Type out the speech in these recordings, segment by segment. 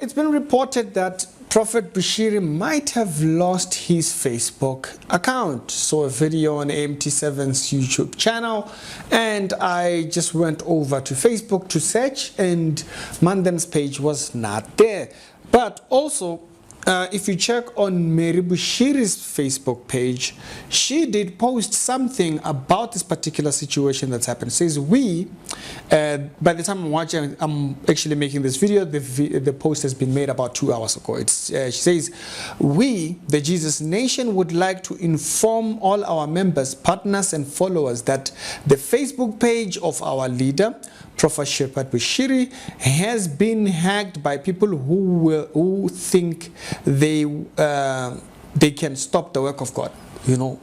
it's been reported that Prophet Bushiri might have lost his Facebook account. Saw a video on AMT7's YouTube channel, and I just went over to Facebook to search, and Mandan's page was not there. But also, if you check on Mary Bushiri's Facebook page, she did post something about this particular situation that's happened. It says, by the time I'm actually making this video, the post has been made about 2 hours ago. She says, we, the Jesus Nation, would like to inform all our members, partners, and followers that the Facebook page of our leader, Prophet Shepherd Bushiri, has been hacked by people who think they can stop the work of God. You know,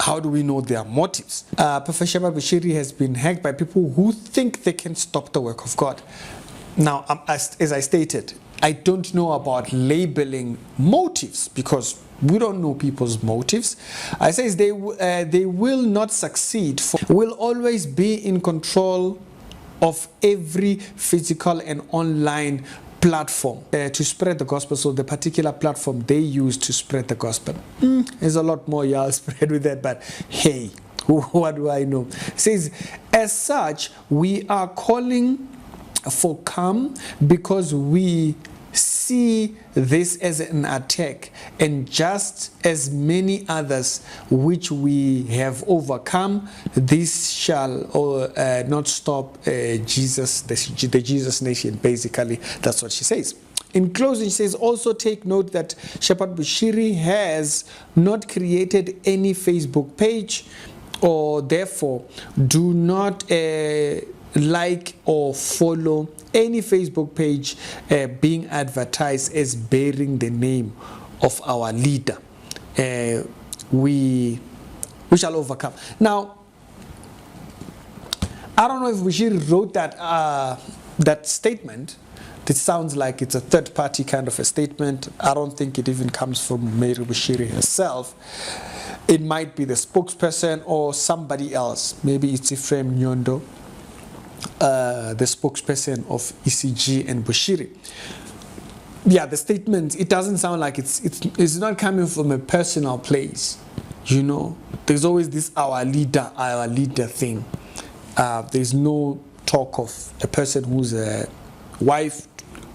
how do we know their motives? Prophet Shepherd Bushiri has been hacked by people who think they can stop the work of God. Now, as I stated, I don't know about labeling motives because we don't know people's motives. I say they will not succeed. Will always be in control of every physical and online platform to spread the gospel. So the particular platform they use to spread the gospel, there's a lot more y'all spread with that, but hey, what do I know? It says, as such, we are calling for calm because we see this as an attack, and just as many others which we have overcome, this shall not stop the Jesus Nation. Basically, that's what she says. In closing, she says, also take note that Shepherd Bushiri has not created any Facebook page, or therefore do not like or follow any Facebook page being advertised as bearing the name of our leader. We shall overcome. Now, I don't know if Bushiri wrote that statement. It sounds like it's a third-party kind of a statement. I don't think it even comes from Mary Bushiri herself. It might be the spokesperson or somebody else. Maybe it's Ephraim Nyondo, the spokesperson of ECG and Bushiri. Yeah, the statement, it doesn't sound like it's not coming from a personal place. You know, there's always this our leader thing. There's no talk of a person who's a wife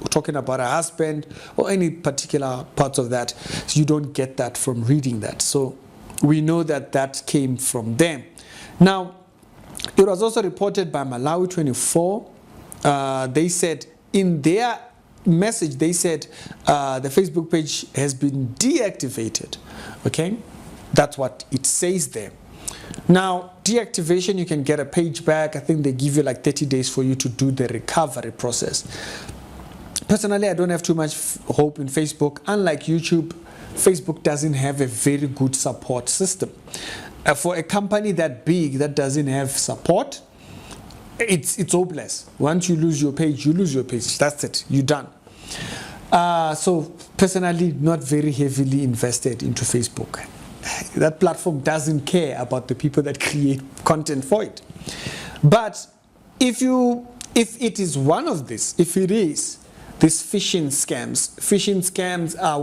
talking about a husband or any particular parts of that. So you don't get that from reading that. So we know that came from them. Now, it was also reported by Malawi 24. They said in their message, they said the Facebook page has been deactivated. Okay, that's what it says there. Now, deactivation, you can get a page back. I think they give you like 30 days for you to do the recovery process. Personally, I don't have too much hope in Facebook. Unlike YouTube, Facebook doesn't have a very good support system. For a company that big that doesn't have support, it's hopeless. Once you lose your page, you lose your page. That's it. You're done. So personally, not very heavily invested into Facebook. That platform doesn't care about the people that create content for it. But if it is one of this, if it is these phishing scams are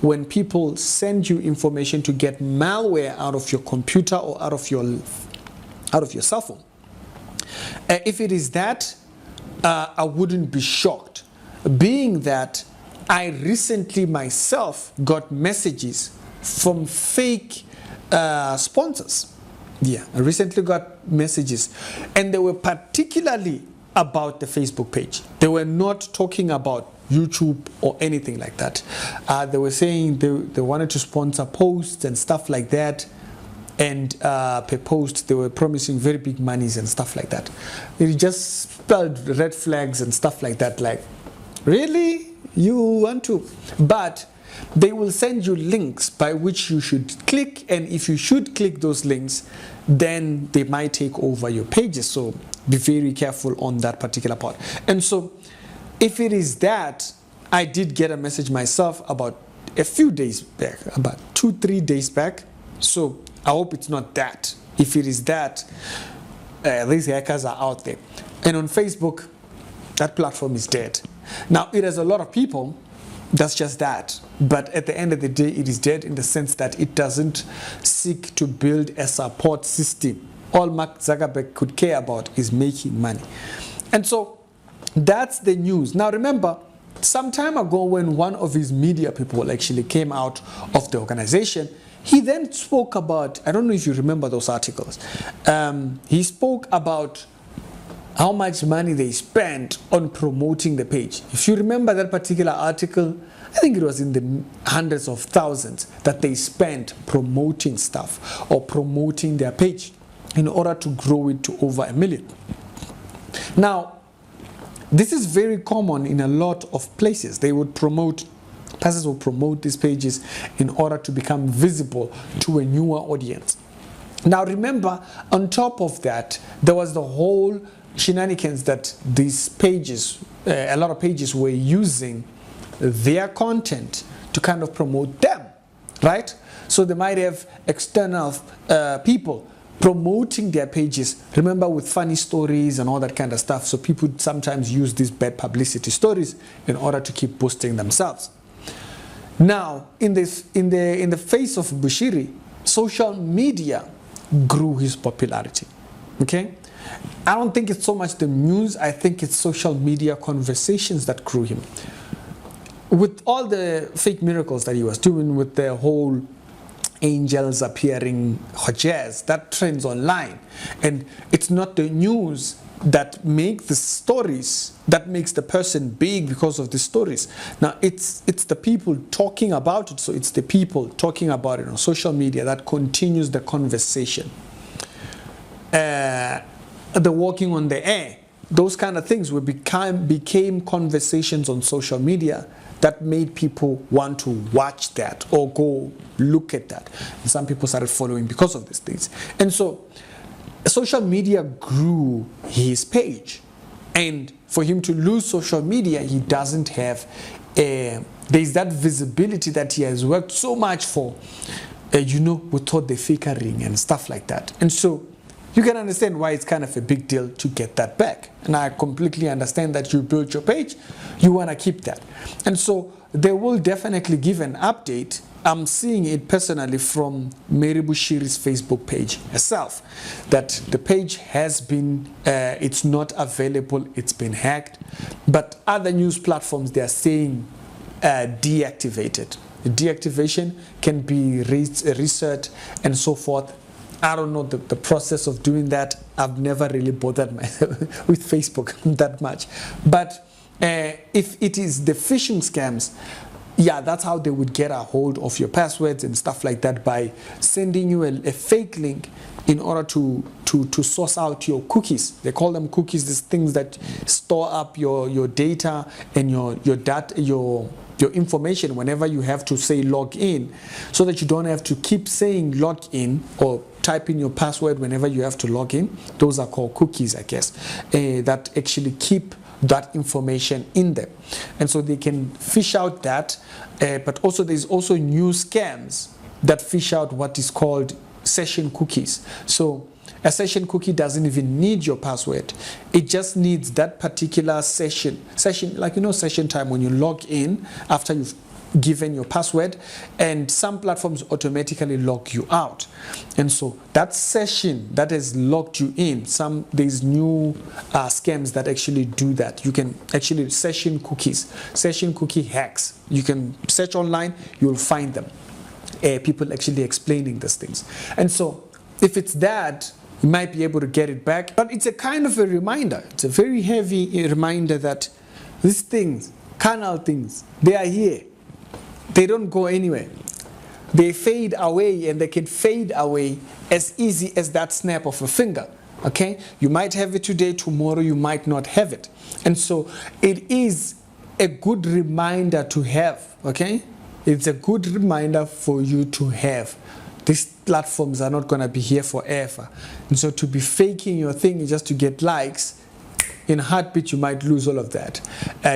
when people send you information to get malware out of your computer or out of your cell phone. If it is that, I wouldn't be shocked, being that I recently myself got messages from fake sponsors. Yeah, I recently got messages, and they were particularly about the Facebook page. They were not talking about YouTube or anything like that. They were saying they wanted to sponsor posts and stuff like that, and per post they were promising very big monies and stuff like that. It just spelled red flags and stuff like that, like, really? You want to? But they will send you links by which you should click, and if you should click those links, then they might take over your pages. So be very careful on that particular part. And so if it is that, I did get a message myself about a few days back, about 2-3 days back. So I hope it's not that. If it is that, these hackers are out there. And on Facebook, that platform is dead. Now, it has a lot of people, that's just that. But at the end of the day, it is dead in the sense that it doesn't seek to build a support system. All Mark Zuckerberg could care about is making money. And so that's the news. Now remember, some time ago when one of his media people actually came out of the organization, he then spoke about, I don't know if you remember those articles, he spoke about how much money they spent on promoting the page. If you remember that particular article, I think it was in the hundreds of thousands that they spent promoting stuff or promoting their page in order to grow it to over 1 million. Now, this is very common in a lot of places. They would promote, pastors will promote these pages in order to become visible to a newer audience. Now remember, on top of that, there was the whole shenanigans that these pages, a lot of pages were using their content to kind of promote them, right? So they might have external people promoting their pages, remember, with funny stories and all that kind of stuff. So people sometimes use these bad publicity stories in order to keep boosting themselves. Now, in the face of Bushiri, social media grew his popularity. Okay? I don't think it's so much the news, I think it's social media conversations that grew him. With all the fake miracles that he was doing, with the whole angels appearing hojaz, that trends online, and it's not the news that make the stories that makes the person big because of the stories. Now it's the people talking about it, so it's the people talking about it on social media that continues the conversation. The walking on the air, those kind of things became conversations on social media that made people want to watch that or go look at that. And some people started following because of these things. And so social media grew his page. And for him to lose social media, he doesn't have, there's that visibility that he has worked so much for, without the flickering and stuff like that. And so you can understand why it's kind of a big deal to get that back. And I completely understand that you built your page, you want to keep that. And so they will definitely give an update. I'm seeing it personally from Mary Bushiri's Facebook page herself, that the page has been, it's not available, it's been hacked. But other news platforms, they are saying deactivated. Deactivation can be reset and so forth. I don't know the process of doing that. I've never really bothered myself with Facebook that much. But if it is the phishing scams, yeah, that's how they would get a hold of your passwords and stuff like that, by sending you a fake link in order to source out your cookies. They call them cookies, these things that store up your data and your information whenever you have to say log in, so that you don't have to keep saying log in or type in your password whenever you have to log in. Those are called cookies, I guess, that actually keep that information in them. And so they can fish out that, but also there's also new scams that fish out what is called session cookies. So a session cookie doesn't even need your password. It just needs that particular session, like session time when you log in after you've given your password, and some platforms automatically log you out. And so that session that has logged you in, there's new scams that actually do that. You can actually session cookie hacks. You can search online, you'll find them. People actually explaining these things. And so if it's that, you might be able to get it back. But it's a kind of a reminder. It's a very heavy reminder that these things, carnal things, they are here. They don't go anywhere. They fade away, and they can fade away as easy as that snap of a finger. Okay? You might have it today, tomorrow you might not have it. And so it is a good reminder to have. Okay? It's a good reminder for you to have. These platforms are not going to be here forever. And so to be faking your thing just to get likes, in a heartbeat, you might lose all of that.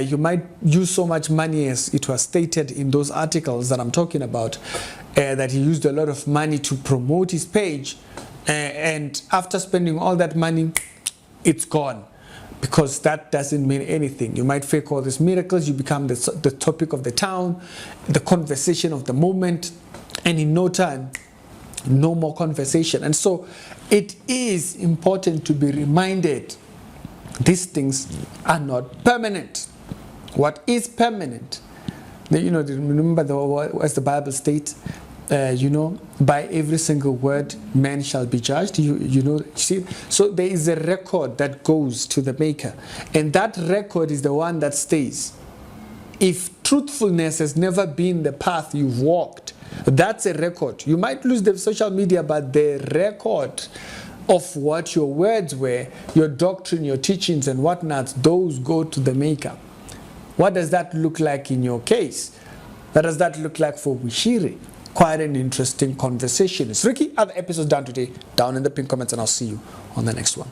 You might use so much money, as it was stated in those articles that I'm talking about, that he used a lot of money to promote his page. And after spending all that money, it's gone. because that doesn't mean anything. You might fake all these miracles, you become the topic of the town, the conversation of the moment, and in no time, no more conversation. And so it is important to be reminded these things are not permanent. What is permanent? Remember as the Bible states, by every single word man shall be judged. See, so there is a record that goes to the Maker, and that record is the one that stays. If truthfulness has never been the path you've walked, that's a record. You might lose the social media, but the record of what your words were, your doctrine, your teachings and whatnot, those go to the Maker. What does that look like in your case? What does that look like for Bushiri? Quite an interesting conversation. It's Ricky. Other episodes done today, down in the pinned comments, and I'll see you on the next one.